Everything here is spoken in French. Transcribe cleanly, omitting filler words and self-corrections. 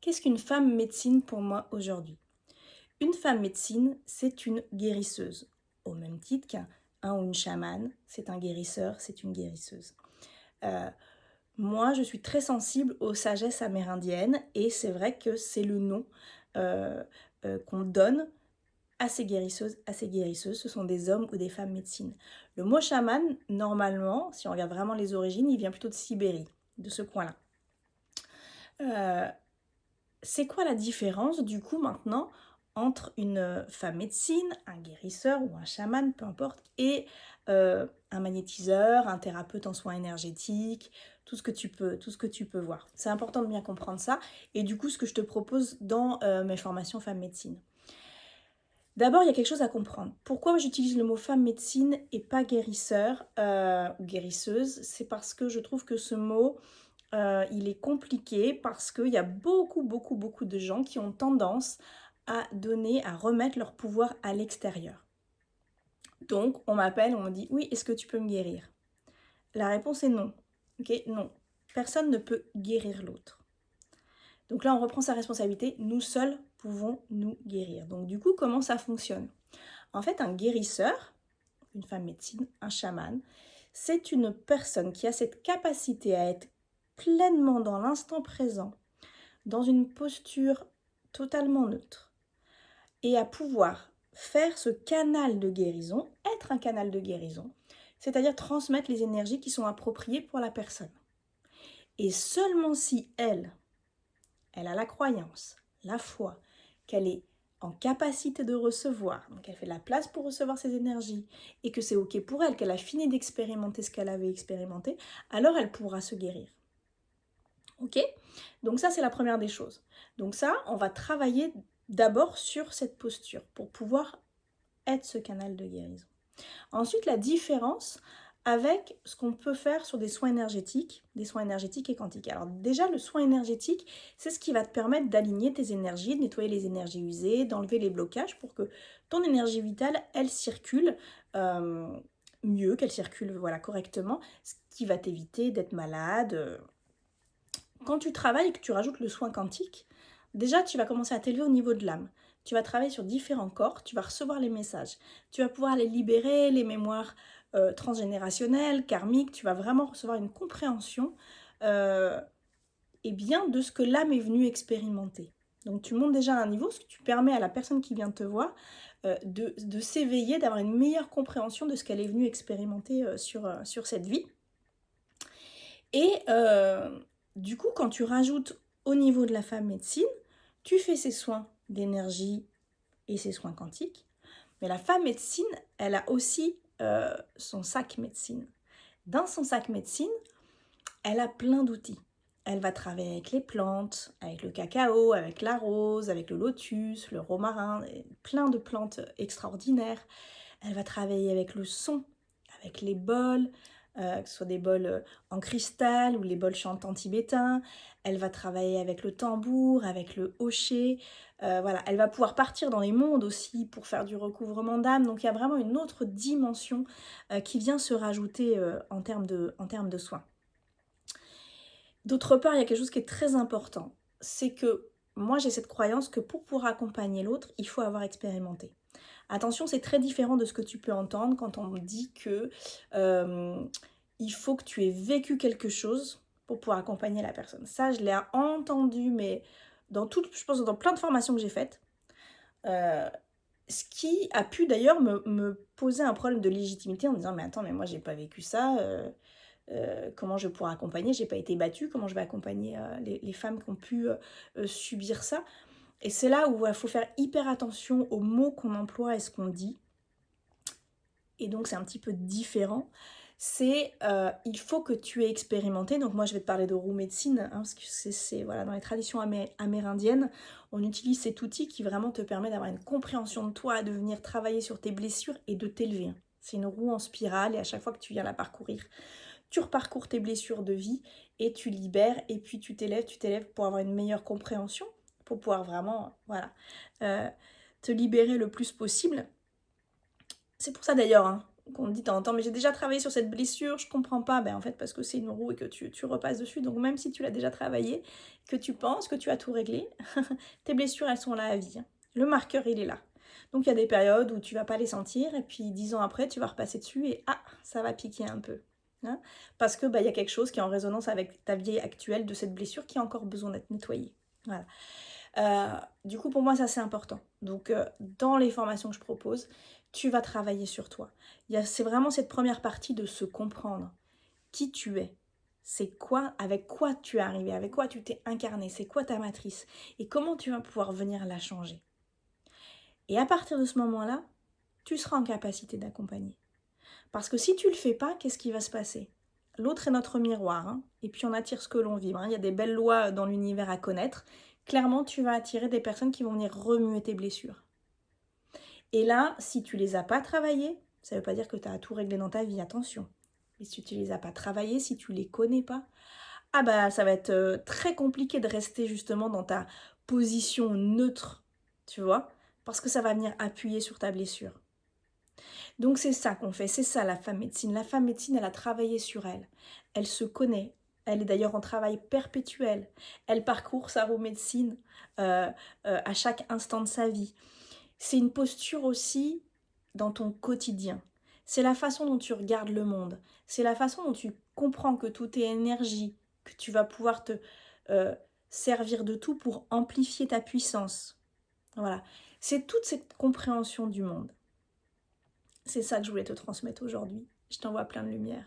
Qu'est-ce qu'une femme médecine pour moi aujourd'hui? Une femme médecine, c'est une guérisseuse. Au même titre qu'un ou une chamane, c'est un guérisseur, c'est une guérisseuse. Euh, Moi, je suis très sensible aux sagesses amérindiennes et c'est vrai que c'est le nom euh, qu'on donne à ces guérisseuses. À ces guérisseuses, ce sont des hommes ou des femmes médecines. Le mot chaman, normalement, si on regarde vraiment les origines, il vient plutôt de Sibérie, de ce coin-là. Euh, C'est quoi la différence du coup maintenant entre une femme médecine, un guérisseur ou un chaman, peu importe, et un magnétiseur, un thérapeute en soins énergétiques, tout ce que tu peux voir. C'est important de bien comprendre ça. Et du coup, ce que je te propose dans mes formations femme médecine. D'abord, il y a quelque chose à comprendre. Pourquoi j'utilise le mot femme médecine et pas guérisseur ou guérisseuse? C'est parce que je trouve que ce mot il est compliqué parce qu'il y a beaucoup de gens qui ont tendance à donner, à remettre leur pouvoir à l'extérieur. Donc, on m'appelle, on me dit, oui, est-ce que tu peux me guérir? La réponse est non. Ok, non. Personne ne peut guérir l'autre. Donc là, on reprend sa responsabilité. Nous seuls pouvons nous guérir. Donc du coup, comment ça fonctionne? En fait, un guérisseur, une femme médecine, un chaman, c'est une personne qui a cette capacité à être pleinement dans l'instant présent, dans une posture totalement neutre, et à pouvoir faire ce canal de guérison, être un canal de guérison, c'est-à-dire transmettre les énergies qui sont appropriées pour la personne. Et seulement si elle a la croyance, la foi, qu'elle est en capacité de recevoir, donc elle fait de la place pour recevoir ces énergies, et que c'est ok pour elle, qu'elle a fini d'expérimenter ce qu'elle avait expérimenté, alors elle pourra se guérir. Ok? Donc ça, c'est la première des choses. Donc ça, on va travailler d'abord sur cette posture pour pouvoir être ce canal de guérison. Ensuite, la différence avec ce qu'on peut faire sur des soins énergétiques et quantiques. Alors déjà, le soin énergétique, c'est ce qui va te permettre d'aligner tes énergies, de nettoyer les énergies usées, d'enlever les blocages pour que ton énergie vitale, elle circule mieux, qu'elle circule voilà, correctement, ce qui va t'éviter d'être malade. Quand tu travailles et que tu rajoutes le soin quantique, déjà tu vas commencer à t'élever au niveau de l'âme. Tu vas travailler sur différents corps, tu vas recevoir les messages, tu vas pouvoir les libérer, les mémoires transgénérationnelles, karmiques, tu vas vraiment recevoir une compréhension et bien de ce que l'âme est venue expérimenter. Donc tu montes déjà à un niveau, ce que tu permets à la personne qui vient te voir de s'éveiller, d'avoir une meilleure compréhension de ce qu'elle est venue expérimenter sur cette vie. Et du coup, quand tu rajoutes au niveau de la femme médecine, tu fais ses soins d'énergie et ses soins quantiques. Mais la femme médecine, elle a aussi son sac médecine. Dans son sac médecine, elle a plein d'outils. Elle va travailler avec les plantes, avec le cacao, avec la rose, avec le lotus, le romarin, plein de plantes extraordinaires. Elle va travailler avec le son, avec les bols, que ce soit des bols en cristal ou les bols chantants tibétains. Elle va travailler avec le tambour, avec le hocher. Voilà, elle va pouvoir partir dans les mondes aussi pour faire du recouvrement d'âme. Donc il y a vraiment une autre dimension qui vient se rajouter en termes de soins. D'autre part, il y a quelque chose qui est très important. C'est que moi, j'ai cette croyance que pour pouvoir accompagner l'autre, il faut avoir expérimenté. Attention, c'est très différent de ce que tu peux entendre quand on dit que il faut que tu aies vécu quelque chose pour pouvoir accompagner la personne. Ça, je l'ai entendu, mais je pense dans plein de formations que j'ai faites. Ce qui a pu d'ailleurs me poser un problème de légitimité en me disant mais attends, mais moi j'ai pas vécu ça. Comment je pourrais accompagner? J'ai pas été battue. Comment je vais accompagner les femmes qui ont pu subir ça? Et c'est là où il faut faire hyper attention aux mots qu'on emploie et ce qu'on dit. Et donc c'est un petit peu différent. C'est il faut que tu aies expérimenté. Donc moi je vais te parler de roux médecine, hein, parce que voilà, dans les traditions amérindiennes, on utilise cet outil qui vraiment te permet d'avoir une compréhension de toi, de venir travailler sur tes blessures et de t'élever. C'est une roue en spirale et à chaque fois que tu viens la parcourir, tu reparcours tes blessures de vie et tu libères et puis tu t'élèves pour avoir une meilleure compréhension, pour pouvoir vraiment te libérer le plus possible. C'est pour ça d'ailleurs, hein, qu'on te dit de temps en temps, mais j'ai déjà travaillé sur cette blessure, je comprends pas. Ben en fait, parce que c'est une roue et que tu repasses dessus. Donc même si tu l'as déjà travaillé, que tu penses que tu as tout réglé, tes blessures, elles sont là à vie, hein. Le marqueur, il est là. Donc il y a des périodes où tu vas pas les sentir, et puis 10 ans après, tu vas repasser dessus et ah, ça va piquer un peu, hein, parce que bah, y a quelque chose qui est en résonance avec ta vie actuelle de cette blessure qui a encore besoin d'être nettoyée. Voilà. Du coup, pour moi, ça c'est important. Donc, dans les formations que je propose, tu vas travailler sur toi. C'est vraiment cette première partie de se comprendre. Qui tu es? C'est quoi, avec quoi tu es arrivé, avec quoi tu t'es incarné, c'est quoi ta matrice et comment tu vas pouvoir venir la changer. Et à partir de ce moment-là, tu seras en capacité d'accompagner. Parce que si tu le fais pas, qu'est-ce qui va se passer? L'autre est notre miroir, hein, et puis on attire ce que l'on vibre, hein. Il y a des belles lois dans l'univers à connaître. Clairement, tu vas attirer des personnes qui vont venir remuer tes blessures. Et là, si tu les as pas travaillées, ça ne veut pas dire que tu as tout réglé dans ta vie, attention. Mais si tu les as pas travaillées, si tu les connais pas, ah bah ça va être très compliqué de rester justement dans ta position neutre, tu vois, parce que ça va venir appuyer sur ta blessure. Donc c'est ça qu'on fait, c'est ça la femme médecine. La femme médecine, elle a travaillé sur elle. Elle se connaît. Elle est d'ailleurs en travail perpétuel. Elle parcourt sa roue médecine à chaque instant de sa vie. C'est une posture aussi dans ton quotidien. C'est la façon dont tu regardes le monde. C'est la façon dont tu comprends que tout est énergie, que tu vas pouvoir te servir de tout pour amplifier ta puissance. Voilà. C'est toute cette compréhension du monde. C'est ça que je voulais te transmettre aujourd'hui. Je t'envoie plein de lumière.